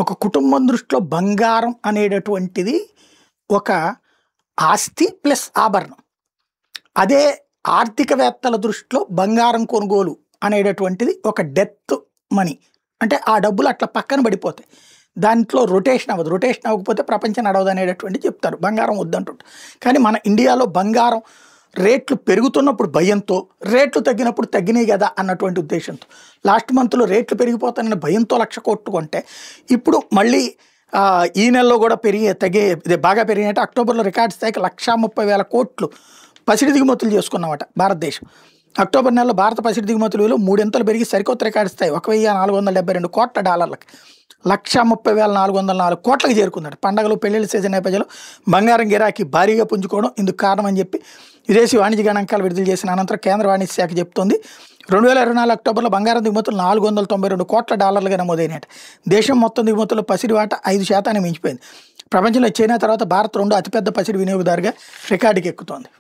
ఒక కుటుంబం దృష్టిలో బంగారం అనేటటువంటిది ఒక ఆస్తి ప్లస్ ఆభరణం. అదే ఆర్థికవేత్తల దృష్టిలో బంగారం కొనుగోలు అనేటటువంటిది ఒక డెత్ మనీ. అంటే ఆ డబ్బులు అట్లా పక్కన పడిపోతాయి, దాంట్లో రొటేషన్ అవ్వదు. రొటేషన్ అవ్వకపోతే ప్రపంచం నడవదు అనేటటువంటి చెప్తారు, బంగారం వద్దంటుంటారు. కానీ మన ఇండియాలో బంగారం రేట్లు పెరుగుతున్నప్పుడు భయంతో, రేట్లు తగ్గినప్పుడు తగ్గినాయి కదా అన్నటువంటి ఉద్దేశంతో, లాస్ట్ మంత్లో రేట్లు పెరిగిపోతానని భయంతో 1,00,000 కోట్లు కొంటే ఇప్పుడు మళ్ళీ ఈ నెలలో కూడా బాగా పెరిగినట్టు అక్టోబర్లో రికార్డు స్థాయికి 1,30,000 కోట్లు పసిడి దిగుమతులు చేసుకున్నమాట భారతదేశం. అక్టోబర్ నెలలో భారత పసిడి దిగుమతులు విలువ 3 అంతలు పెరిగి సరికొత్త రికార్డు స్థాయి $1,472 కోట్ల, 1,30,404 కోట్లకు చేరుకుందట. పండగలు పెళ్లిళ్ళ సీజన్ నేపథ్యంలో బంగారం గిరాకీ భారీగా పుంజుకోవడం ఇందుకు కారణమని చెప్పి విదేశీ వాణిజ్య గణాంకాలు విడుదల చేసిన అనంతరం కేంద్ర వాణిజ్య శాఖ చెప్తోంది. 2024 అక్టోబర్లో బంగారం దిగుమతులు $492 కోట్ల నమోదైనట. దేశం మొత్తం దిగుమతుల్లో పసిడి వాటా 5% మించిపోయింది. ప్రపంచంలో చైనా తర్వాత భారత్ రెండో అతిపెద్ద పసిడి వినియోగదారుగా రికార్డుకి ఎక్కుతోంది.